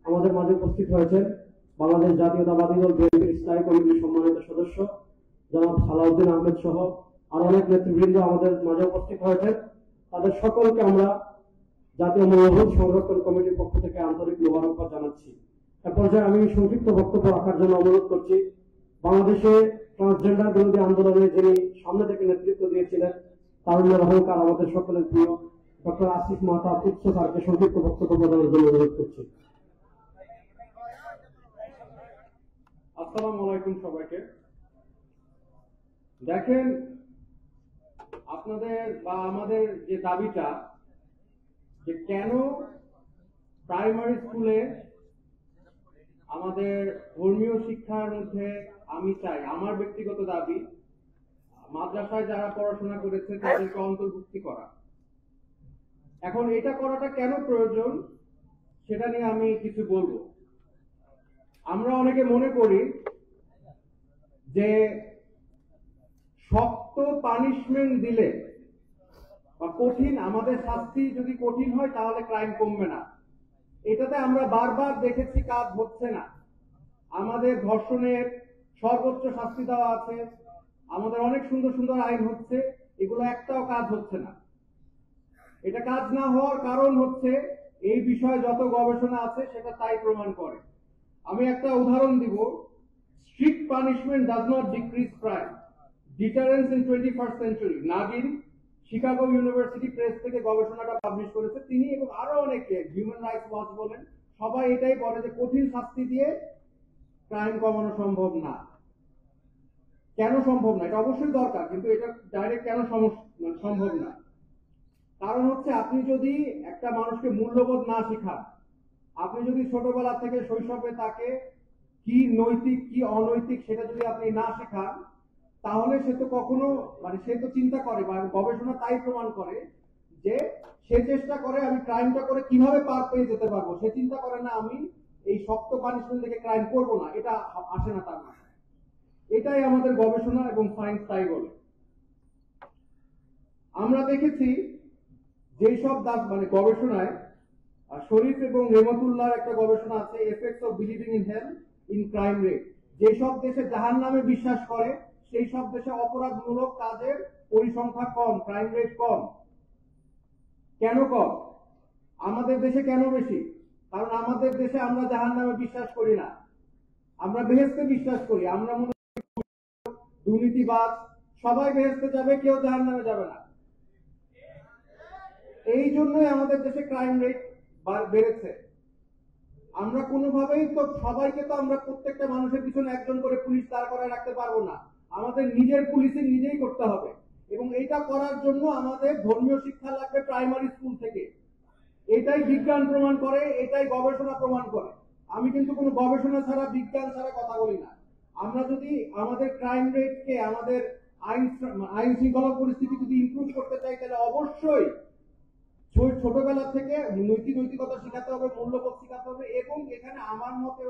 আমাদের মাঝে উপস্থিত হয়েছেন বাংলাদেশ জাতীয়তাবাদী দল বিএনপির স্থায়ী কমিটির সম্মানিত সদস্য জনাব সালাউদ্দিন আহমেদ সহ আরো অনেক নেতৃবৃন্দ আমাদের মাঝে উপস্থিত হয়েছেন। তাদের সকলকে আমরা জাতীয় মূল্যবোধ সংরক্ষণ কমিটির পক্ষ থেকে আন্তরিক মোবারকবাদ জানাচ্ছি। এ পর্যায়ে আমি সংক্ষিপ্ত বক্তব্য রাখার জন্য অনুরোধ করছি বাংলাদেশে ট্রান্সজেন্ডার বিরোধী আন্দোলনে যিনি সামনে থেকে নেতৃত্ব দিয়েছিলেন তারুণ্যের অহংকার আমাদের সকলের প্রিয় ডক্টর আসিফ মাহতাব উচ্চ স্যারকে সংক্ষিপ্ত বক্তব্য প্রদানের জন্য অনুরোধ করছি। আসসালামু আলাইকুম সবাইকে। দেখেন, আপনাদের বা আমাদের যে দাবিটা যে কেন প্রাইমারি স্কুলে আমাদের ধর্মীয় শিক্ষার মধ্যে আমি চাই, আমার ব্যক্তিগত দাবি মাদ্রাসায় যারা পড়াশোনা করেছে তাদেরকে অন্তর্ভুক্তি করা। এখন এটা করাটা কেন প্রয়োজন সেটা নিয়ে আমি কিছু বলবো। আমরা অনেকে মনে করি যে শক্ত পানিশমেন্ট দিলে বা কঠিন, আমাদের শাস্তি যদি কঠিন হয় তাহলে ক্রাইম কমবে না। এটাতে আমরা বারবার দেখেছি কাজ হচ্ছে না। আমাদের ধর্ষণের সর্বোচ্চ শাস্তি দেওয়া আছে, আমাদের অনেক সুন্দর সুন্দর আইন হচ্ছে, এগুলো একটাও কাজ হচ্ছে না। এটা কাজ না হওয়ার কারণ হচ্ছে এই বিষয়ে যত গবেষণা আছে সেটা তাই প্রমাণ করে। আমি একটা উদাহরণ দিব। Strict punishment does not decrease crime, deterrence in 21st century. নাগিন শিকাগো ইউনিভার্সিটি প্রেস থেকে গবেষণাটা পাবলিশ করেছে। তিনি এবং আরো অনেকে, হিউম্যান রাইটস ওয়াচ বলেন, সবাই এটাই বলে যে কঠিন শাস্তি দিয়ে ক্রাইম কমানো সম্ভব না। কেন সম্ভব না? এটা অবশ্যই দরকার, কিন্তু এটা ডাইরেক্ট কেন সম্ভব না? কারণ হচ্ছে আপনি যদি একটা মানুষকে মূল্যবোধ না শেখান, আপনি যদি ছোটবেলা থেকে শৈশবে তাকে কি নৈতিক কি অনৈতিক সেটা যদি আপনি না শেখান, তাহলে সে তো কখনো সে তো চিন্তা করে, বা গবেষণা তাই প্রমাণ করে যে সে চেষ্টা করে আমি ক্রাইমটা করে কিভাবে পার পেয়ে যেতে পারবো। সে চিন্তা করে না আমি এই শক্ত পানিশমেন্ট থেকে ক্রাইম করবো না, এটা আসে না তার মাথায়। এটাই আমাদের গবেষণা এবং সায়েন্স তাই বলে। আমরা দেখেছি যেসব গবেষণায় শরীফ এবং রেহমতুল্লাহর একটা গবেষণা আছে, effects of believing in hell in crime rate. যেসব দেশে জাহান্নামে বিশ্বাস করে সেই সব দেশে অপরাধমূলক কাজের পরিসংখ্যা কম, ক্রাইম রেট কম। কেন কম? আমাদের দেশে কেন বেশি? কারণ আমাদের দেশে আমরা জাহান্নামে বিশ্বাস করি না, আমরা বেহেশতে বিশ্বাস করি। আমরা মনে করি দুর্নীতিবাজ সবাই বেহেশতে যাবে, কেউ জাহান্নামে যাবে না। এই জন্যই আমাদের দেশে ক্রাইম রেট বেড়েছে। আমরা কোনোভাবেই তো সবাইকে তো আমরা প্রত্যেকটা মানুষের পিছনে একজন করে পুলিশ দাঁড় করায় রাখতে পারবো না। আমাদের নিজের পুলিশিং নিজেই করতে হবে, এবং এটা করার জন্য আমাদের ধর্মীয় শিক্ষা লাগবে প্রাইমারি স্কুল থেকে। এটাই বিজ্ঞান প্রমাণ করে, এটাই গবেষণা প্রমাণ করে। আমি কিন্তু কোনো গবেষণা ছাড়া, বিজ্ঞান ছাড়া কথা বলি না। আমরা যদি আমাদের ক্রাইম রেটকে, আমাদের আইন শৃঙ্খলা পরিস্থিতি যদি ইমপ্রুভ করতে চাই, তাহলে অবশ্যই ছোটবেলা থেকে নৈতিকতা শেখাতে হবে, মূল্যবোধ শেখাতে হবে। এবং এখানে আমার মতে